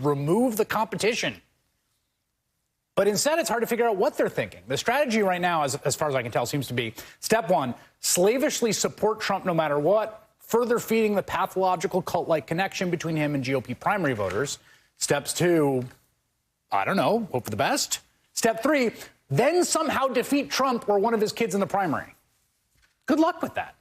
would remove the competition. But instead, it's hard to figure out what they're thinking. The strategy right now, as far as I can tell, seems to be, step one, slavishly support Trump no matter what, further feeding the pathological cult-like connection between him and GOP primary voters. Steps two, I don't know, hope for the best. Step three, then somehow defeat Trump or one of his kids in the primary. Good luck with that.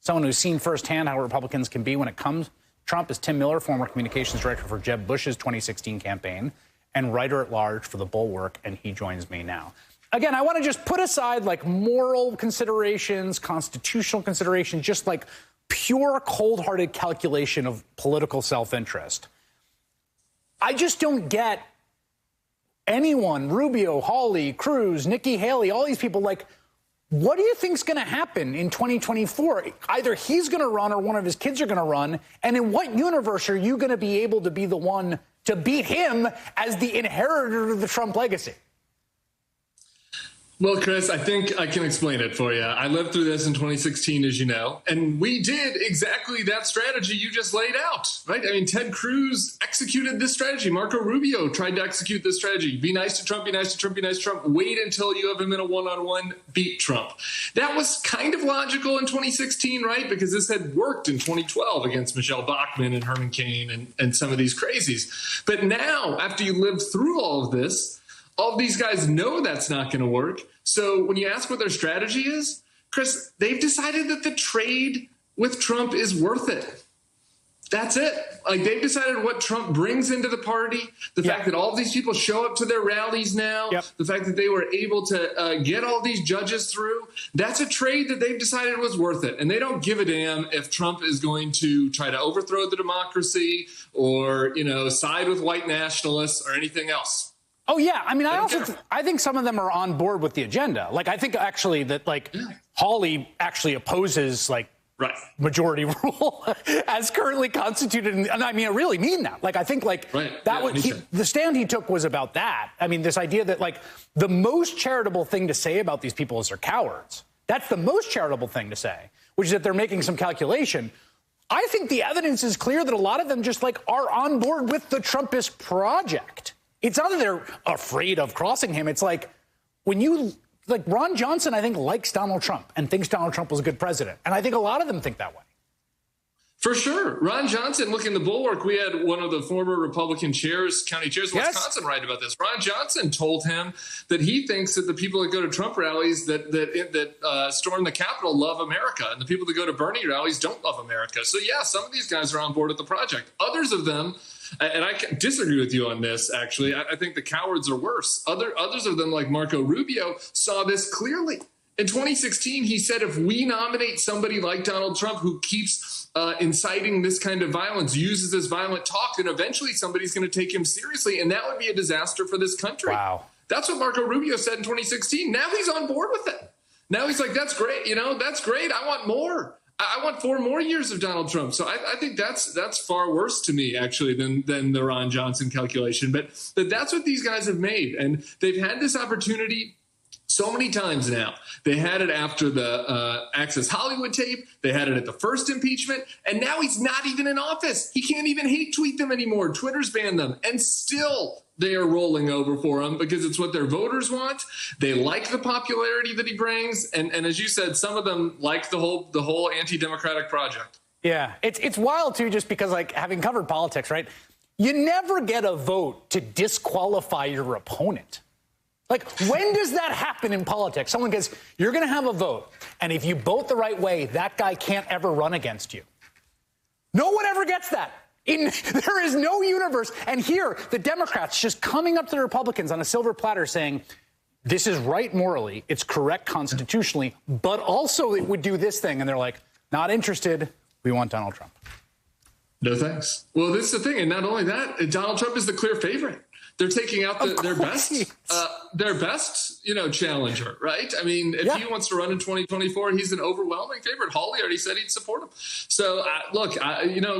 Someone who's seen firsthand how Republicans can be when it comes to Trump is Tim Miller, former communications director for Jeb Bush's 2016 campaign and writer-at-large for The Bulwark, and he joins me now. Again, I want to just put aside like moral considerations, constitutional considerations, just like pure cold-hearted calculation of political self-interest. I just don't get anyone, Rubio, Hawley, Cruz, Nikki Haley, all these people, like, what do you think's going to happen in 2024? Either he's going to run or one of his kids are going to run. And in what universe are you going to be able to be the one to beat him as the inheritor of the Trump legacy? Well, Chris, I think I can explain it for you. I lived through this in 2016, as you know, and we did exactly that strategy you just laid out, right? I mean, Ted Cruz executed this strategy. Marco Rubio tried to execute this strategy. Be nice to Trump, be nice to Trump, be nice to Trump. Wait until you have him in a one-on-one, beat Trump. That was kind of logical in 2016, right? Because this had worked in 2012 against Michelle Bachmann and Herman Cain and some of these crazies. But now, after you lived through all of this, all of these guys know that's not going to work. So when you ask what their strategy is, Chris, they've decided that the trade with Trump is worth it. That's it. Like, they've decided what Trump brings into the party, the fact that all of these people show up to their rallies now, the fact that they were able to get all these judges through, that's a trade that they've decided was worth it. And they don't give a damn if Trump is going to try to overthrow the democracy or, you know, side with white nationalists or anything else. Oh, yeah. I mean, I think some of them are on board with the agenda. Like, I think actually that, like, Hawley actually opposes, like, majority rule as currently constituted. And I mean, I really mean that. Like, I think, like, the stand he took was about that. I mean, this idea that, like, the most charitable thing to say about these people is they're cowards. That's the most charitable thing to say, which is that they're making some calculation. I think the evidence is clear that a lot of them just, like, are on board with the Trumpist project. It's not that they're afraid of crossing him. It's like when you, like, Ron Johnson, I think, likes Donald Trump and thinks Donald Trump was a good president. And I think a lot of them think that way. For sure. Ron Johnson, look, in The Bulwark, we had one of the former Republican chairs, county chairs of Wisconsin, write about this. Ron Johnson told him that he thinks that the people that go to Trump rallies that storm the Capitol love America, and the people that go to Bernie rallies don't love America. So, yeah, some of these guys are on board with the project. Others of them, and I can disagree with you on this, actually, I think the cowards are worse. Others of them, like Marco Rubio, saw this clearly. In 2016, he said, if we nominate somebody like Donald Trump who keeps inciting this kind of violence, uses this violent talk, then eventually somebody's going to take him seriously, and that would be a disaster for this country. Wow. That's what Marco Rubio said in 2016. Now he's on board with it. Now he's like, that's great. You know, that's great. I want more. I want 4 more years of Donald Trump. So I think that's far worse to me, actually, than the Ron Johnson calculation. But that's what these guys have made. And they've had this opportunity so many times now. They had it after the Access Hollywood tape. They had it at the first impeachment. And now he's not even in office. He can't even hate tweet them anymore. Twitter's banned them. And still they are rolling over for him because it's what their voters want. They like the popularity that he brings. And as you said, some of them like the whole anti-democratic project. Yeah, it's wild, too, just because, like, having covered politics, right? You never get a vote to disqualify your opponent. Like, when does that happen in politics? Someone goes, you're going to have a vote, and if you vote the right way, that guy can't ever run against you. No one ever gets that. There is no universe. And here, the Democrats just coming up to the Republicans on a silver platter saying, this is right morally, it's correct constitutionally, but also it would do this thing. And they're like, not interested. We want Donald Trump. No thanks. Well, this is the thing. And not only that, Donald Trump is the clear favorite. They're taking out their best, challenger, right? I mean, if he wants to run in 2024, he's an overwhelming favorite. Hawley already said he'd support him. So,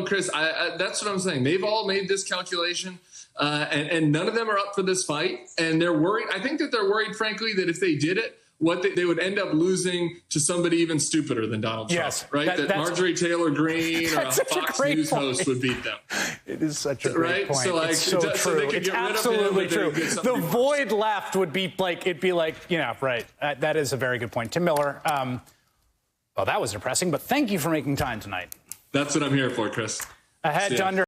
Chris, that's what I'm saying. They've all made this calculation, and none of them are up for this fight. And they're worried. I think that they're worried, frankly, that if they did it, they would end up losing to somebody even stupider than Donald Trump, Yes, right? That Marjorie Taylor Greene or a Fox News host would beat them. It is such a great point. So, like, it's so true. So they could it's get absolutely rid of him, true. The void left would be like, it'd be like, right. That is a very good point. Tim Miller, well, that was depressing, but thank you for making time tonight. That's what I'm here for, Chris. Ahead to under